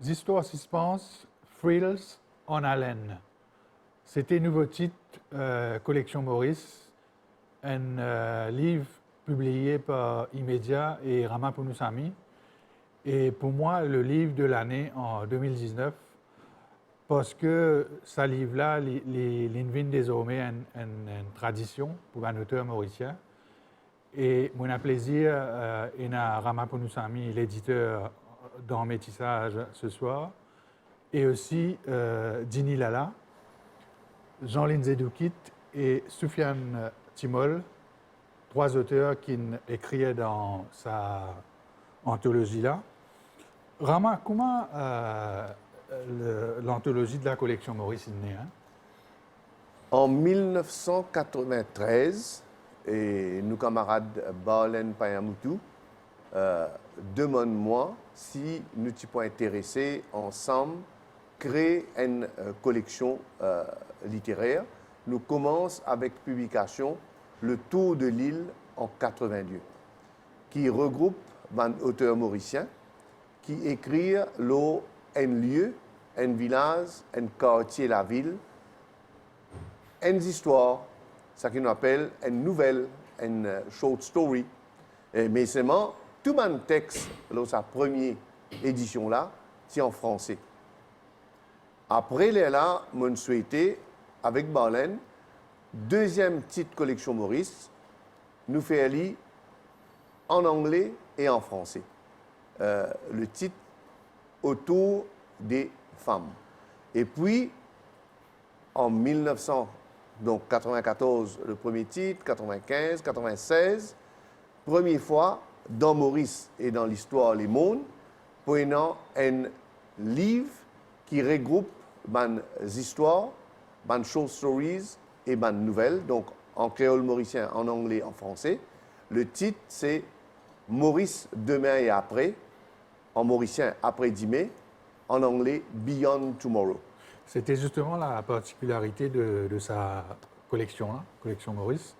Histoires suspense, Frills en haleine. C'était nouveau titre, Collection Maurice, un livre publié par Immédiat et Rama Punusami. Et pour moi, le livre de l'année en 2019, parce que ce livre-là, l'invite désormais une tradition pour un auteur mauricien. Et mon plaisir, et Rama Punusami, l'éditeur dans Métissage ce soir, et aussi Dini Lala, Jean-Lindsay Doukit et Soufiane Timol, trois auteurs qui écrivaient dans sa anthologie-là. Rama, comment l'anthologie de la collection Maurice est née? En 1993, et nos camarades Baolen Payamutu demandent-moi si nous sommes intéressés ensemble créer une collection littéraire. Nous commençons avec publication Le Tour de l'île en 82, qui regroupe un auteur mauricien qui écrit un lieu, un village, un quartier, la ville, une histoire, ce qu'on appelle une nouvelle, une short story. Mais seulement, tout mon texte, dans sa première édition-là, c'est en français. Après, là, je souhaitais, avec Barlen, deuxième petite collection Maurice, nous fait lire en anglais et en français. Le titre Autour des femmes. Et puis, en 1994, le premier titre, 95, 96, première fois dans Maurice et dans l'histoire Les Mondes, prenant un livre qui regroupe des histoires, des short stories et des nouvelles, donc en créole mauricien, en anglais, en français. Le titre, c'est Maurice demain et après, en mauricien après 10 mai, en anglais Beyond Tomorrow. C'était justement la particularité de sa collection, collection Maurice.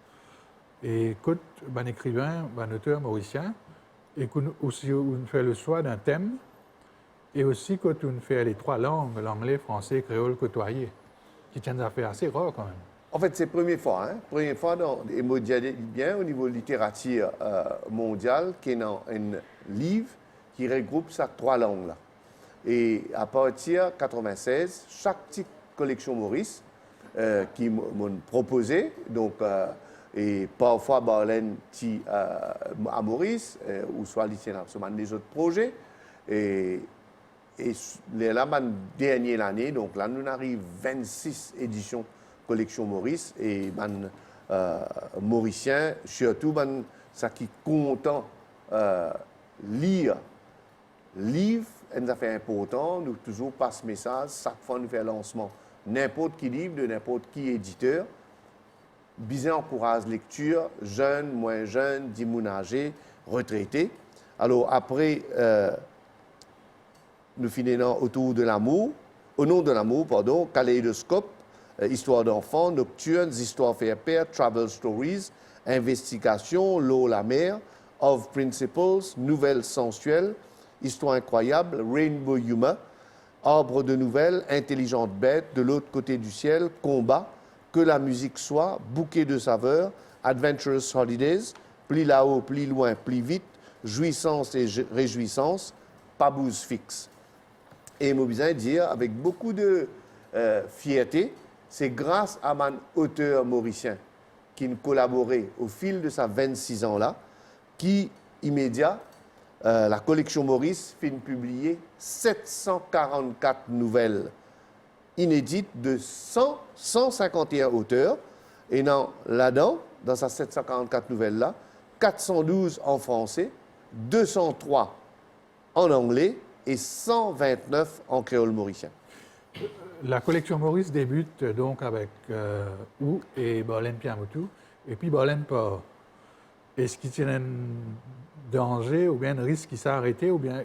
Et quand un écrivain, un auteur mauricien, et aussi on fait le choix d'un thème, et aussi quand on fait les trois langues, l'anglais, français, créole côtoyé, qui tiennent à faire assez rare quand même. En fait, c'est la première fois, première fois et moi bien au niveau littérature mondiale, qu'il y a un livre qui regroupe ces trois langues-là. Et à partir de 1996, chaque petite collection Maurice qui m'ont proposé, donc, et parfois Barlen à Maurice, ou soit sur les autres projets. Et là, ma dernière année, donc là, nous arrivons 26 éditions collection Maurice et mauricien, surtout ça qui est content lire livre, une affaire importante, nous toujours passe message, chaque fois nous faisons lancement, n'importe qui livre, de n'importe qui éditeur, bien encourage lecture, jeunes, moins jeunes, âgés, retraités. Alors après, nous finissons autour de l'amour, au nom de l'amour, pardon, kaléidoscope, histoire d'enfants, nocturnes, histoires faire-père, travel stories, investigation, l'eau, la mer, of principles, nouvelles sensuelles, histoire incroyable, rainbow humor, arbre de nouvelles, intelligente bête, de l'autre côté du ciel, combat, que la musique soit, bouquet de saveurs, adventurous holidays, plus là-haut, plus loin, plus vite, jouissance et réjouissance, pas bouse fixe. Et il m'a besoin de dire, avec beaucoup de fierté, c'est grâce à mon auteur mauricien qui a collaboré au fil de sa 26 ans-là, qui, immédiat, la collection Maurice finit publier 744 nouvelles inédites de 151 auteurs. Et là-dedans, dans ces 744 nouvelles-là, 412 en français, 203 en anglais et 129 en créole mauricien. La collection Maurice débute donc avec Ou et Barlen Piamutu, et puis Barlen pas. Est-ce qu'il y a un danger ou bien un risque qui s'est arrêté ou bien...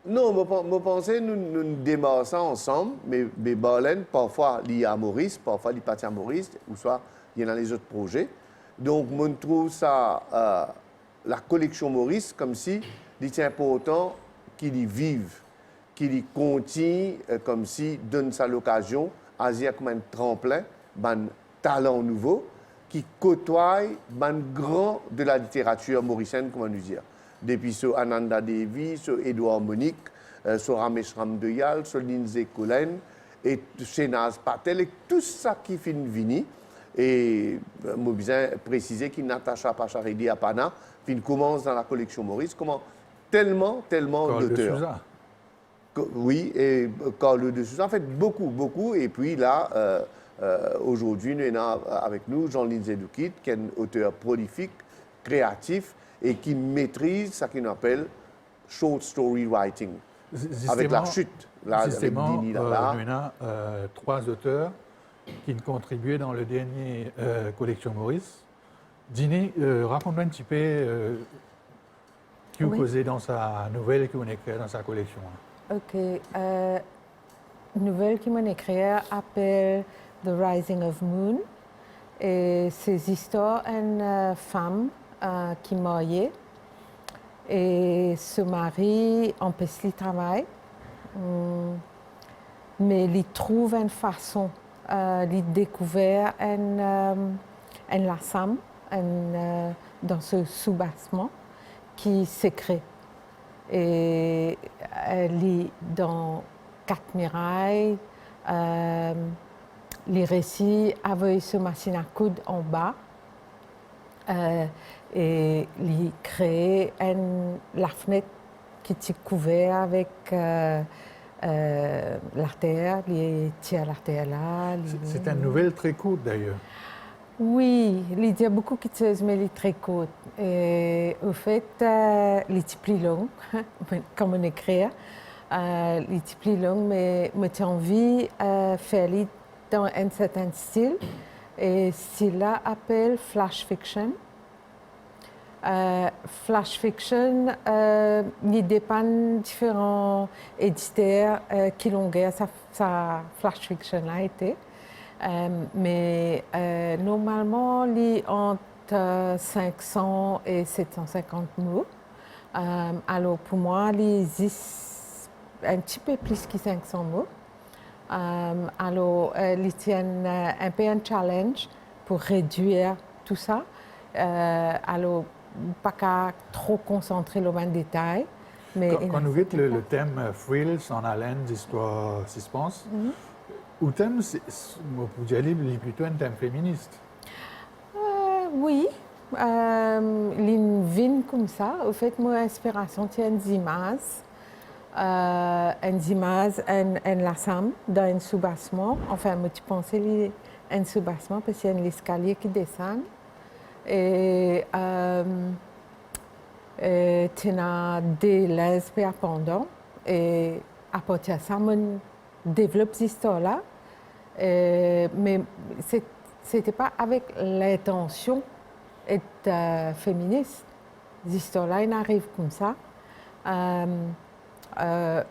Non, je pense que nous démarrons ça ensemble, mais Barlen, parfois, lié à Maurice, parfois, il partit à Maurice, ou soit il y en a les autres projets. Donc, je trouve ça, la collection Maurice, comme si il est important qu'il y vive, qui lui contient comme si donne ça l'occasion à dire comme un tremplin, un talent nouveau qui côtoie un grand de la littérature mauricienne, comment nous dire. Depuis sur Ananda Devi, sur Édouard Monique, sur Ramesh Ramdeyal, sur Lindsay Collen, et Shenaz Patel, et tout ça qui finit vini. Et je besoin préciser que Natacha Pacharedi Apana commence dans la collection Maurice, comment tellement Carl de d'auteurs. Souza. Oui, et Carl de Souza, en fait, beaucoup. Et puis là, aujourd'hui, nous avons avec nous Jean-Lindsay Doukit, qui est un auteur prolifique, créatif, et qui maîtrise ce qu'on appelle short story writing. Avec la chute, là, avec Dini là-bas. Nous avons 3 auteurs qui ont contribué dans le dernier collection Maurice. Dini, raconte-nous un petit peu qui vous causez dans sa nouvelle et qui vous écrit dans sa collection. Ok. Nouvelle qui m'a écrit appelle The Rising of Moon. Et c'est l'histoire d'une femme qui est mariée et se marie en petit travail. Mais il trouve une façon, il découvre un lassam dans ce sous-bassement qui s'écrit. Et elle est dans 4 murailles, les récits avec ce machine à coudre en bas. Et il crée la fenêtre qui est couverte avec l'artère, il tire l'artère là. C'est une nouvelle très courte d'ailleurs. Oui, il y a beaucoup de choses, mais il est très court. Et au fait, il est plus long, comme on écrit. Il est plus long, mais j'ai envie de faire dans un certain style. Et cela appelle flash fiction. Flash fiction, il dépend de différents éditeurs qui l'ont gagné sa flash fiction a été. Mais normalement, il est entre 500 et 750 mots. Alors pour moi, il existe un petit peu plus que 500 mots. Alors, il tient un peu un challenge pour réduire tout ça. Alors, pas qu'à trop concentrer le même détail. Mais quand nous voyons le thème frills en haleine d'histoire suspense, ou thème, vous pouvez dire plutôt un thème féministe. Oui, une vie comme ça. Au fait, mon inspiration tient des images. Un lassam dans un sous-bassement. Enfin, moi, tu pensais un sous-bassement parce qu'il y a un escalier qui descend. Et tu as des lesbiennes pendant. Et à partir de ça, on développe cette histoire-là. Mais ce n'était pas avec l'intention d'être féministe. Cette histoire-là, il arrive comme ça.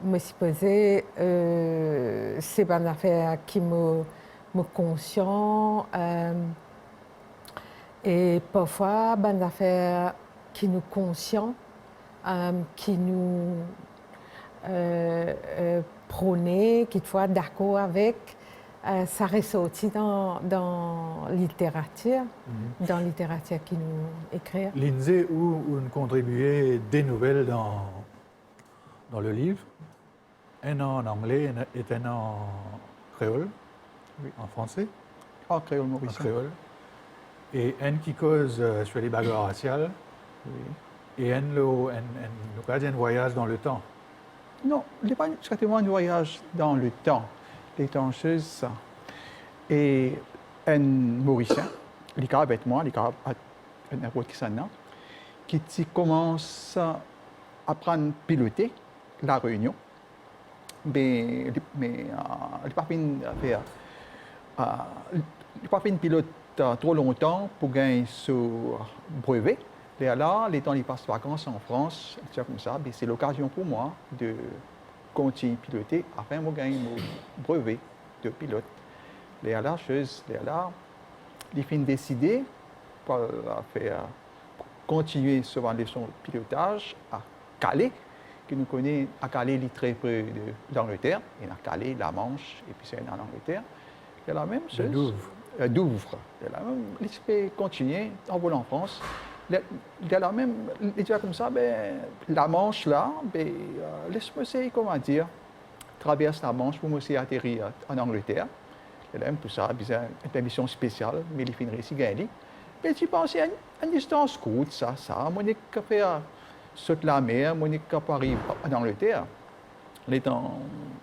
Me supposé, c'est une affaire qui me conscient. Et parfois, une affaire qui nous conscient, qui nous prônait, qui soit d'accord avec, ça ressortit dans la littérature, dans la littérature qui nous écrit. Lindsay, où vous contribuez des nouvelles dans le livre, un en anglais et un en créole, en français. En créole mauricien. En créole. Et un qui cause sur les bagarres raciales, et un voyage dans le temps. Non, il n'est pas exactement un voyage dans le temps. Les danseuses et un Mauricien, il est avec moi, il est n'importe qui ça, qui commence à apprendre à piloter la réunion, mais il n'a pas fait une pilote trop longtemps pour gagner ce brevet. Et là, les temps ils passent vacances en France, comme ça, c'est l'occasion pour moi de continuer à piloter afin de gagner mon brevet de pilote. Et là, il fin décidé pour continuer sur la leçon de pilotage à Calais qui nous connaît à Calais, très près d'Angleterre. Il y a Calais, la Manche, et puis c'est en Angleterre. C'est la même chose. Douvres. Douvres. C'est la même. Il peut continuer en volant en France. Il y a la même. Il dit comme ça, ben, la Manche là, ben, laisse-moi essayer, comment dire, traverse la Manche pour me atterrir en Angleterre. Il aime tout ça, il y a une mission spéciale, mais il finit ici gagner. Et tu penses à une distance courte, ça, Monique a fait saute la mer, Monique a arrivé en Angleterre. Les temps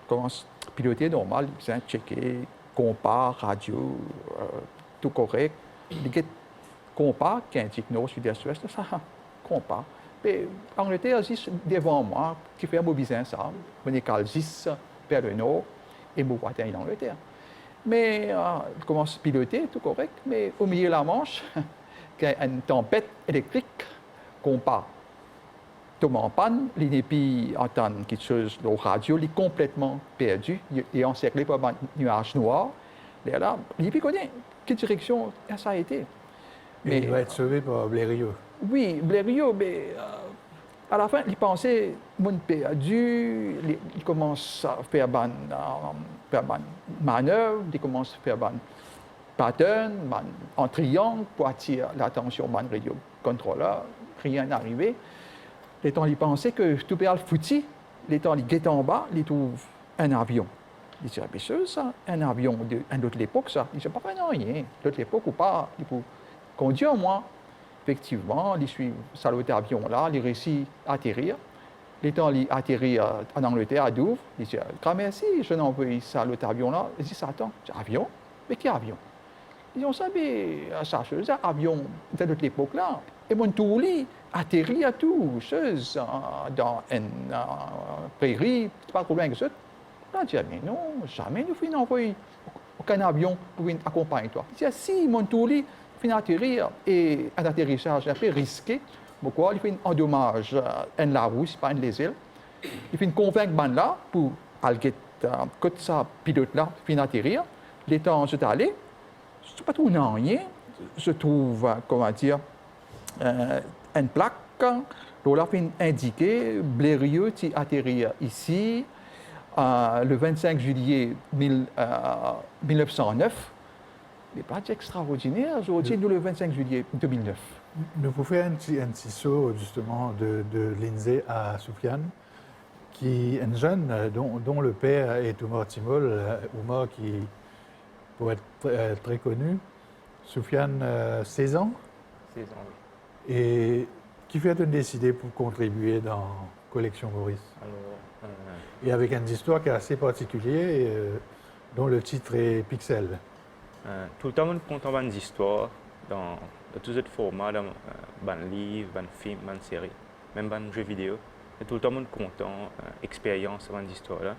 commence à piloter normal, il vient checker, compare, radio, tout correct. Il get compare, qui indique nord, sud-est, ouest, ça, compare. Mais Angleterre, juste devant moi, qui fait un beau business, ça, Monique a 10 vers le nord, et vous atteindre l'Angleterre. Mais il commence à piloter, tout correct, mais au milieu de la Manche, il y a une tempête électrique qu'on part. Tombe en panne, l'INEPI entend quelque chose, le radio, il est complètement perdu, il est encerclé par un nuage noir. Et là, l'INEPI connaît quelle direction ça a été. Mais il va être sauvé par Blériot. Oui, Blériot, mais à la fin, il pensait, mon perdu, il commence à faire une manœuvre, il commence à faire un pattern, en triangle pour attirer l'attention du radio contrôleur, rien n'est arrivé. Les temps, il pensait que tout est foutu, les temps, il guette en bas, il trouve un avion. Il dit, c'est sûr, ça, un avion d'une autre époque, ça. Il dit, pas rien, d'autre époque ou pas, il peut conduire moi. Effectivement, il suit cet avion-là, il réussit à atterrir. Les temps, il atterrit en Angleterre, à Douvres. Il dit, grand merci, je n'ai envoyé cet avion-là. Il dit, ça attend. Avion? Mais quel avion? Ils dit, on savait, ça, avion de toute l'époque-là. Et mon tourli atterrit à tout, dans une prairie, pas trop loin que ça. Il dit, mais non, jamais nous finissons envoyer aucun avion pour accompagner toi. Il dit, si mon tourli atterrir et un atterrissage un peu risqué. Pourquoi? Il fait un dommage en la roue, c'est pas en les îles. Il fait convaincre man là pour aller que ça pilote là fin atterrir. Les temps je allé, c'est pas tout rien. Je trouve comment dire une plaque. Là fin indiqué Blériot qui atterrir ici le 25 juillet 1909. Mais pas extraordinaire. Aujourd'hui, nous, le 25 juillet 2009. Nous pouvons faire un petit saut, justement, de Lindsay à Soufiane, qui est une jeune dont le père est Oumar Timol, Oumar qui, pour être très connu, Soufiane, 16 ans. 16 ans, oui. Et qui fait décider pour contribuer dans Collection Maurice. Alors, Et avec une histoire qui est assez particulière, dont le titre est Pixel. tout le temps, on compte des histoires dans tous les formats, dans les livres, dans les films, dans les séries, même dans les jeux vidéo. Et tout le temps, on compte expérience dans des histoires.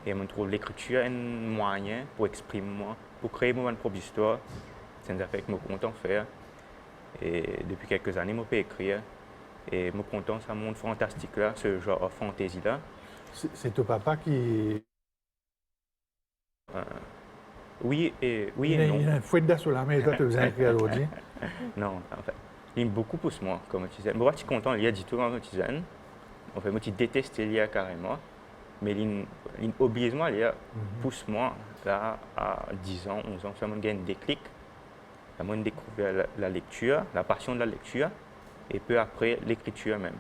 Et on trouve l'écriture un moyen pour exprimer moi, pour créer mon propre histoire. C'est une affaire que je suis content de faire. Et depuis quelques années, je peux écrire. Et je suis content de ce monde fantastique, là, ce genre de fantasy-là. C'est ton papa qui... Oui et non. Il a une fouette d'as sur la main et toi, tu faisais écrire à l'ordi. Non, en fait, il aime beaucoup pour moi comme tisane. Moi, je suis content, il y a du tout dans le tisane. En fait, moi, je déteste il y a carrément. Mais il oblige moi, il y a pousse moi là à 10 ans, 11 ans, ça m'a gagné un déclic. Ça m'a découvert la lecture, la passion de la lecture, et peu après l'écriture même.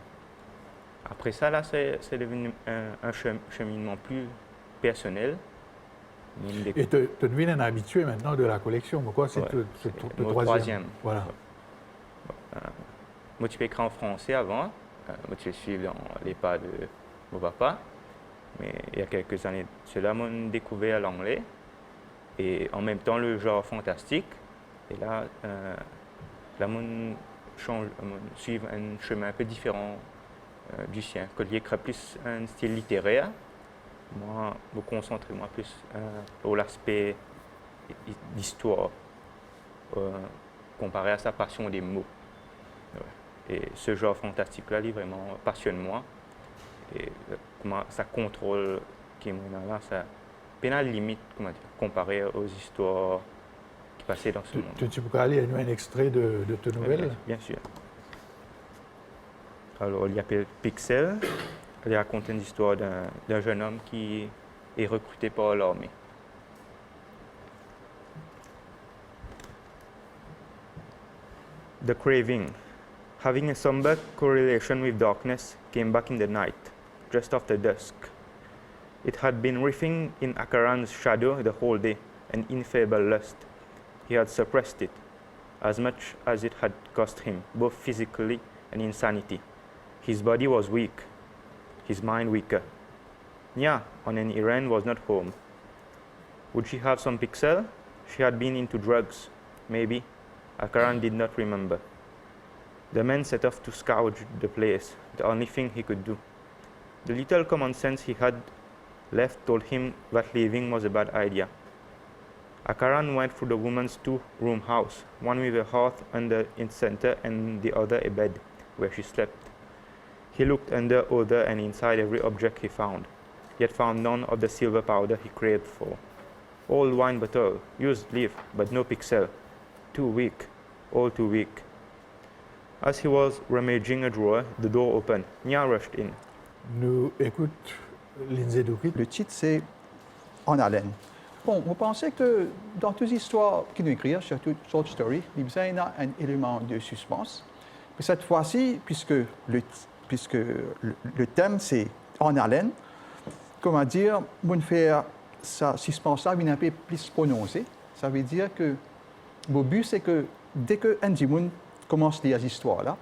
Après ça, là, c'est devenu un cheminement plus personnel. Et tu deviens un habitué maintenant de la collection. Pourquoi c'est ouais, le troisième? Voilà. Moi, tu peux écrire en français avant. Moi, tu suis dans les pas de mon papa. Mais il y a quelques années, cela m'a découvert l'anglais. Et en même temps, le genre fantastique. Et là, mon suivre un chemin un peu différent du sien. Que j'écris plus un style littéraire. Moi, me concentrer plus sur l'aspect d'histoire comparé à sa passion des mots. Ouais. Et ce genre fantastique-là, il vraiment passionne moi. Et comment ça contrôle qui est là, ça pénal limite, comment dire, comparé aux histoires qui passaient dans ce monde. Tu peux aller à un extrait de ta nouvelle? Bien sûr. Alors, il y a Pixel. Elle raconte une histoire d'un jeune homme qui est recruté par l'armée. The craving, having a somber correlation with darkness, came back in the night, just after dusk. It had been wreathing in Akaran's shadow the whole day, an ineffable lust. He had suppressed it, as much as it had cost him, both physically and in sanity. His body was weak, his mind weaker. Nya, on an errand, was not home. Would she have some pixel? She had been into drugs, maybe. Akaran did not remember. The man set off to scourge the place, the only thing he could do. The little common sense he had left told him that leaving was a bad idea. Akaran went through the woman's two-room house, one with a hearth under its center and the other a bed, where she slept. He looked under, over, and inside every object he found, yet found none of the silver powder he craved for. Old wine bottle, used leaf, but no pixel. Too weak, all too weak. As he was rummaging a drawer, the door opened. Nya rushed in. Nous écoute Lindsay Duquit. Le titre, c'est En haleine. Bon, vous pensez que dans toutes les histoires qu'il nous écrit, surtout short story, il y a un élément de suspense. Mais cette fois-ci, puisque le thème, c'est En haleine, comment dire, on fait ça suspense-là un peu plus prononcé. Ça veut dire que mon but, c'est que dès qu'un Dimoun commence les histoires-là,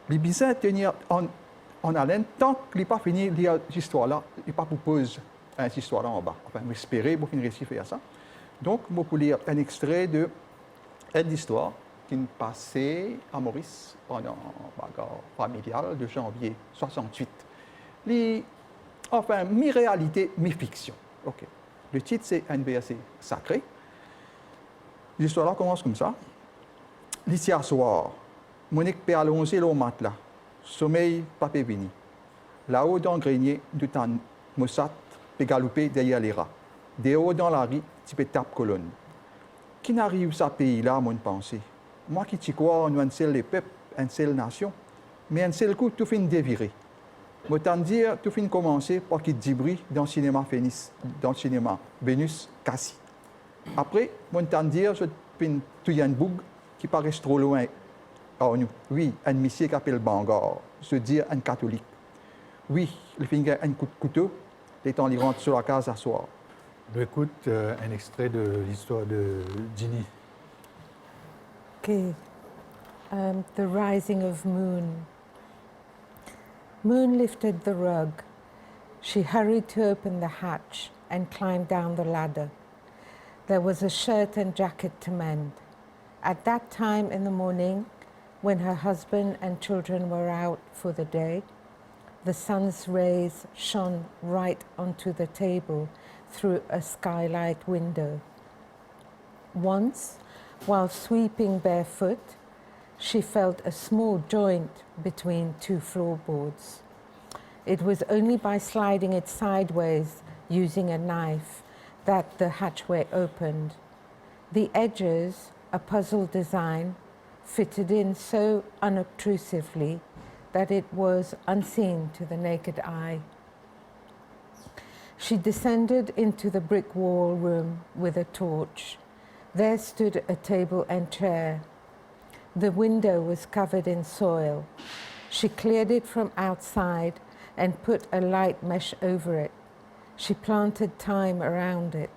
il est besoin de tenir en haleine tant qu'il n'est pas fini de lire l'histoire-là, il n'est pas propose une histoire-là en bas. Enfin, espérer pour finir de faire ça. Donc, je vais lire un extrait d'une histoire qui est passée à Maurice pendant la bagarre familiale de janvier 68. Enfin, mi-réalité, mi-fiction. OK. Le titre, c'est Un verset sacré. L'histoire-là commence comme ça. L'ici à soir, Monique peut allonger le matelas. Sommeil, pas vini. Là-haut dans le grenier, du temps, Mossad peut galoper derrière les rats. Dehors dans la rue, tu peux taper colonne. Qui n'arrive à ce pays-là, mon pensée? Moi qui t'y crois, nous un seul peuple, une seule nation, mais un seul coup, tout fin déviré. Moi t'en dire, tout fin commencer par qu'il débris dans le cinéma Vénus Cassie. Après, moi t'en dire, je fin tout y a une bougue qui paraît trop loin. Oh, nous, oui, un monsieur qui appelle Bangor, se dire un catholique. Oui, il fait un coup de couteau, les temps il rentre sur la case à soir. On écoute un extrait de l'histoire de Ginny. Okay. The rising of Moon. Moon lifted the rug. She hurried to open the hatch and climbed down the ladder. There was a shirt and jacket to mend. At that time in the morning, when her husband and children were out for the day, the sun's rays shone right onto the table through a skylight window. Once, while sweeping barefoot, she felt a small joint between two floorboards. It was only by sliding it sideways using a knife that the hatchway opened. The edges, a puzzle design, fitted in so unobtrusively that it was unseen to the naked eye. She descended into the brick wall room with a torch. There stood a table and chair. The window was covered in soil. She cleared it from outside and put a light mesh over it. She planted thyme around it.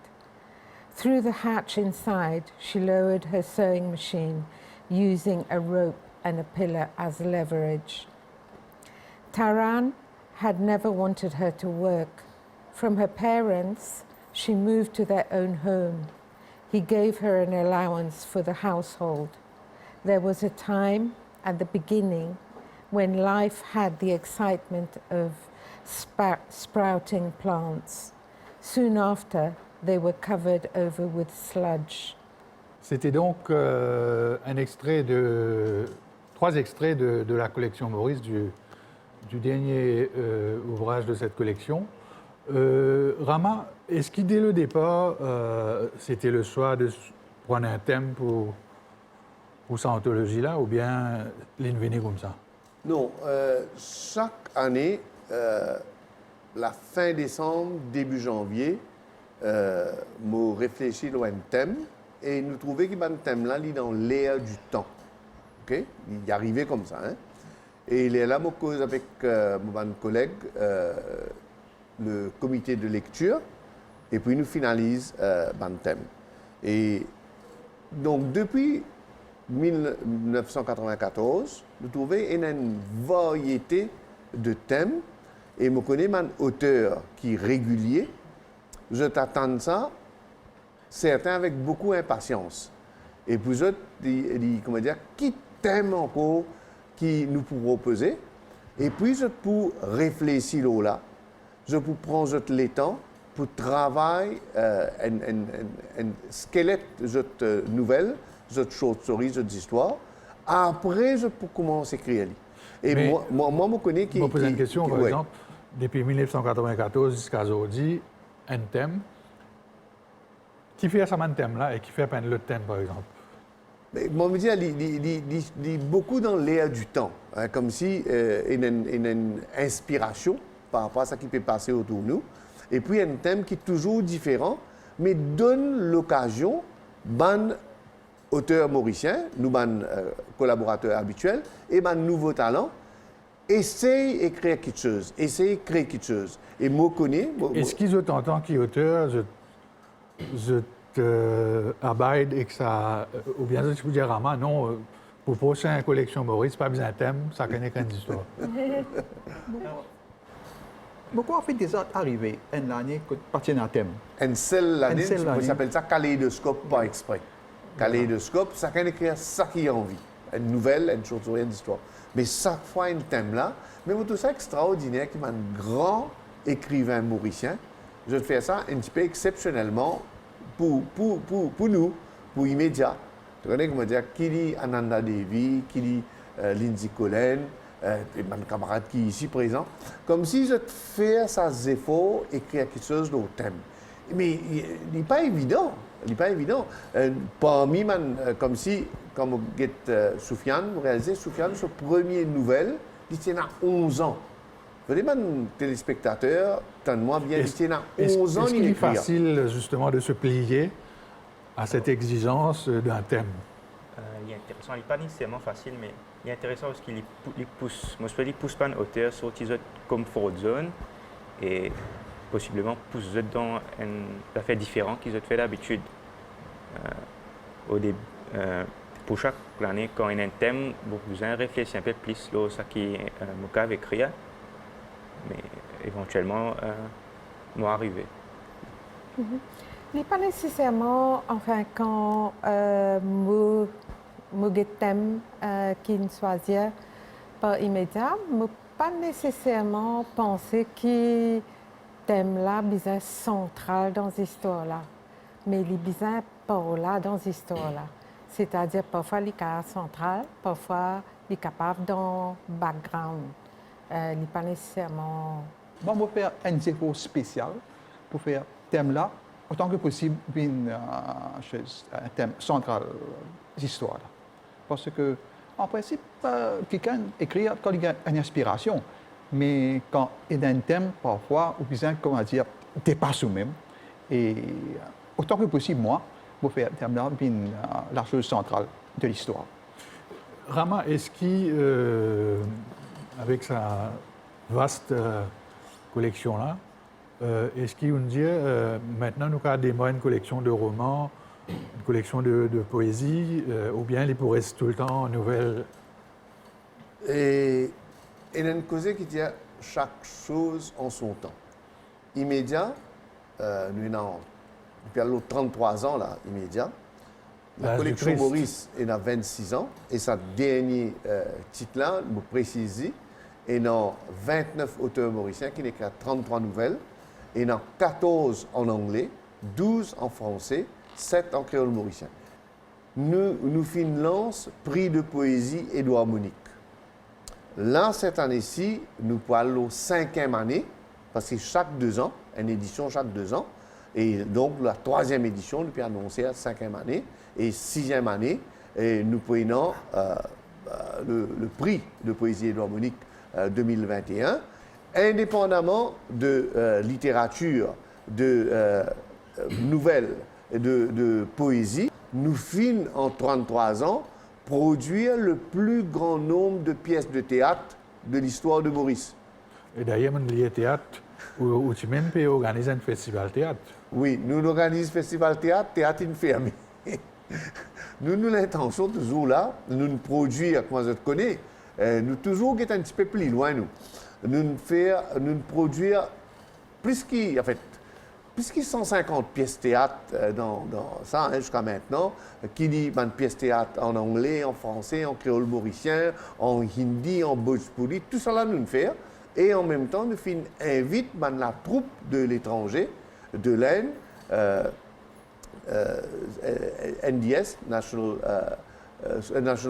Through the hatch inside, she lowered her sewing machine using a rope and a pillar as leverage. Taran had never wanted her to work. From her parents, she moved to their own home. He gave her an allowance for the household. There was a time at the beginning when life had the excitement of sprouting plants. Soon after, they were covered over with sludge. C'était donc trois extraits de la collection Maurice, du dernier ouvrage de cette collection. Rama, est-ce que dès le départ, c'était le choix de prendre un thème pour cette anthologie-là, ou bien l'invenir comme ça? Non, chaque année, la fin décembre, début janvier, nous réfléchi à un thème et nous trouvons que ce thème-là est dans l'air du temps. Okay? Il est arrivé comme ça. Hein? Et il est là, je cause avec mon collègue, le comité de lecture, et puis nous finalisons le thème. Et donc, depuis 1994, nous trouvons une variété de thèmes, et je connais un auteur qui est régulier. Je t'attends ça, certains avec beaucoup d'impatience. Et puis, comment dire, qui thème encore qui nous pourront poser. Et puis, je peux réfléchir là. Je peux prendre le temps pour travailler un squelette de cette nouvelle, cette short story, cette histoire. Après, je peux commencer à écrire. Et Mais moi, je connais qui... Je me pose une question, par ouais. exemple. Depuis 1994 jusqu'à aujourd'hui, un thème. Qui fait ça, un thème-là, et qui fait peindre le thème, par exemple? Mais moi, je me dis, il est beaucoup dans l'air du temps, hein, comme si il y a une inspiration par rapport à ce qui peut passer autour de nous. Et puis, un thème qui est toujours différent, mais donne l'occasion, ban auteurs mauriciens, nous, ban collaborateurs habituels, et ban nouveaux talents, essaye d'écrire quelque chose, essaye de créer quelque chose. Et moi, je connais... Est-ce qu'ils t'entendent qui est auteur, je abide et que ça... Ou bien je peux dire, Rama, non, pour la prochaine collection Maurice, pas besoin de thème, ça connaît qu'une histoire. Pourquoi en fait déjà arrivé une année que partie d'un thème? Une seule année, Une seule on année. s'appelle ça kaléidoscope par exprès. Kaléidoscope, ça peut écrire ça qui a envie. Une nouvelle, une chose, une histoire. Mais chaque fois, un thème là, mais tout ça extraordinaire, qui m'a un grand écrivain mauricien. Je vais faire ça un petit peu exceptionnellement pour nous, pour immédiat. Tu connais comment dire, qui dit Ananda Devi, qui dit Lindsay Collen, et mon camarade qui est ici présent, comme si je fais ces efforts, écrire quelque chose d'autre thème. Mais il n'est pas évident. Il n'est pas évident. Parmi, comme si, comme vous dites, Soufiane, vous réalisez, Soufiane, sa première nouvelle, il tient à 11 ans. Vous voyez, mon téléspectateur, moi bien, il tient à 11 ans, Est-ce il qu'il est écrit. facile, justement, de se plier à cette exigence d'un thème? Il est intéressant, il n'est pas nécessairement facile, mais il est intéressant parce qu'il pousse, moi je pousse pas un auteur sortir de comfort zone et possiblement pousse dans une affaire différente qu'ils ont fait d'habitude. Pour chaque année, quand il y a un thème, vous avez réfléchi un peu plus sur ce qui est mon écrire, mais éventuellement, moi arriver. Il n'est pas nécessairement, enfin, quand je thème qui ne choisit pas immédiat, je pas nécessairement penser que thème-là est central dans l'histoire-là, mais il est par là dans l'histoire-là. C'est-à-dire, parfois, il est central, parfois, il est capable dans le background. Il n'est pas nécessairement... Moi, je vais faire un effort spécial pour faire thème-là, autant que possible, un thème central de l'histoire. Parce que, en principe, quelqu'un écrit quand il y a une inspiration, mais quand il y a un thème, parfois, ou bien, comment dire, dépasse même. Et autant que possible, moi, pour faire thème-là, la chose centrale de l'histoire. Rama, est-ce qu'il, avec sa vaste collection-là, est-ce qu'il nous dit, maintenant, nous avons une collection de romans, une collection de poésie, ou bien il pourrait rester tout le temps en nouvelles? Et il y a une cause qui dit chaque chose en son temps. Immédiat, nous avons depuis 33 ans, là, immédiat. La collection Maurice est à 26 ans, et sa dernier titre-là, je précise, est dans 29 auteurs mauriciens qui écrivent 33 nouvelles, et dans 14 en anglais, 12 en français, 7 en créole mauricien. Nous finançons prix de poésie Édouard Monique. Là, cette année-ci, nous parlons 5e année, parce que chaque 2 ans, une édition chaque 2 ans, et donc la 3e édition, nous pouvons annoncer la 5e année, et 6e année, et nous prenons le prix de poésie Édouard Monique 2021, indépendamment de littérature, de nouvelles, de poésie, nous finissons en 33 ans produire le plus grand nombre de pièces de théâtre de l'histoire de Maurice. Et d'ailleurs, on lié théâtre, où tu même peux organiser un festival théâtre. Oui, nous organisons festival théâtre, théâtre fermé. Nous avons l'intention toujours là, nous nous produire, comme je te connais, nous toujours être un petit peu plus loin, nous produire plus que 150 pièces théâtre dans ça hein, jusqu'à maintenant, qui dit une pièce théâtre en anglais, en français, en créole mauricien, en hindi, en bhojpuri, tout ça là nous faire. Et en même temps, nous invitons la troupe de l'étranger, de l'Inde, NDS, National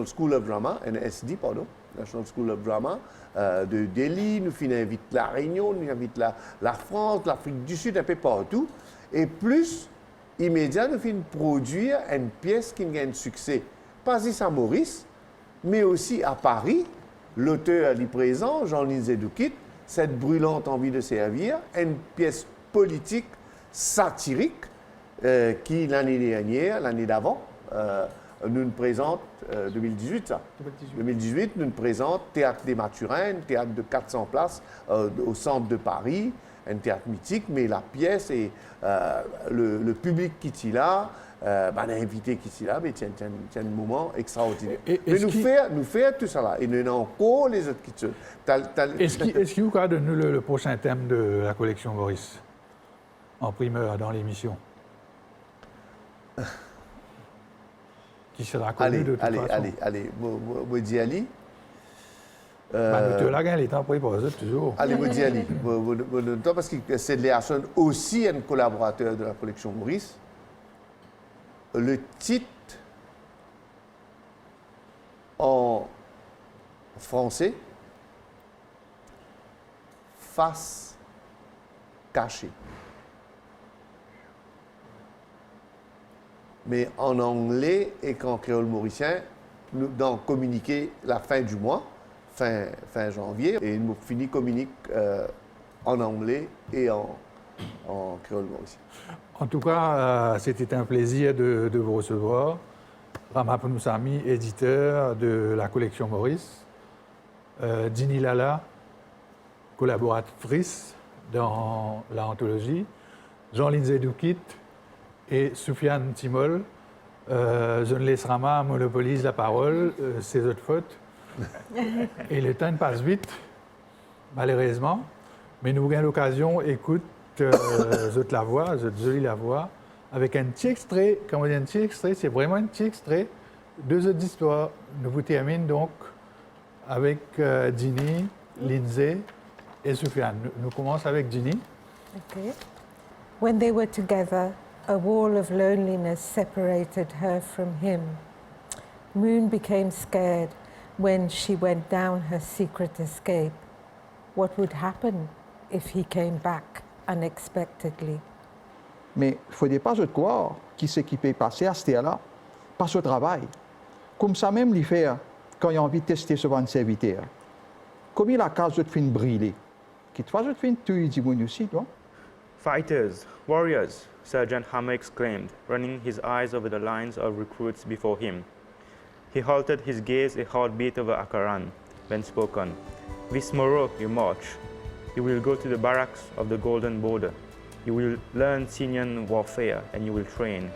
School of Drama, NSD, pardon, National School of Drama, de Delhi, nous invitons la Réunion, nous invitons la France, l'Afrique du Sud, un peu partout. Et plus immédiat, nous produire une pièce qui gagne succès, pas ici à Maurice, mais aussi à Paris. L'auteur est présent, Jean-Lindsay Duquit, cette brûlante envie de servir, une pièce politique, satirique, qui l'année dernière, l'année d'avant, nous présente, 2018 ça, 2018, nous présente Théâtre des Mathurins, un théâtre de 400 places au centre de Paris, un théâtre mythique, mais la pièce et le public qui est là, l'invité qui est là, c'est un moment extraordinaire. Mais nous faisons tout ça là, et nous avons encore les autres qui sont. Est-ce qu'il vous a donné le prochain thème de la collection Maurice, en primeur dans l'émission? Qui sera connu de toute façon. Allez, moi dis Ali. Nous te la les temps pour y poser toujours. Allez, moi dis Ali. Parce que c'est Léason aussi un collaborateur de la collection Maurice. Le titre en français, face cachée. Mais en anglais et qu'en créole mauricien, nous avons communiqué la fin du mois, fin janvier, et nous finissons communiquer en anglais et en créole mauricien. En tout cas, c'était un plaisir de vous recevoir. Rama Pounoussami, éditeur de la collection Maurice. Dini Lala, collaboratrice dans l'anthologie. Jean-Lindsay Duquit et Soufiane Timol. Je ne laisse Rama monopolise la parole, c'est votre faute. Et le temps passe vite, malheureusement. Mais nous avons l'occasion, écoute, la voix, jolie la voix, avec un petit extrait, quand on dit un petit extrait, c'est vraiment un petit extrait, deux autres histoires. Nous vous terminons donc avec Dini, Lindsay et Soufiane. Nous commençons avec Dini. Okay. When they were together, a wall of loneliness separated her from him. Moon became scared when she went down her secret escape. What would happen if he came back unexpectedly? Mais il ne faudrait pas croire qu'il s'est passé à ce là par ce travail. Comme ça même lui fait quand il a envie de tester ce van serviteur. Comme il a case de fin brûler. Qui te fait fin tout dit mon aussi, toi. Fighters, warriors, Sergeant Hammer exclaimed, running his eyes over the lines of recruits before him. He halted his gaze a heartbeat over Akaran, then spoke on. Vismoro, you march. You will go to the barracks of the Golden Border. You will learn Sinian warfare and you will train.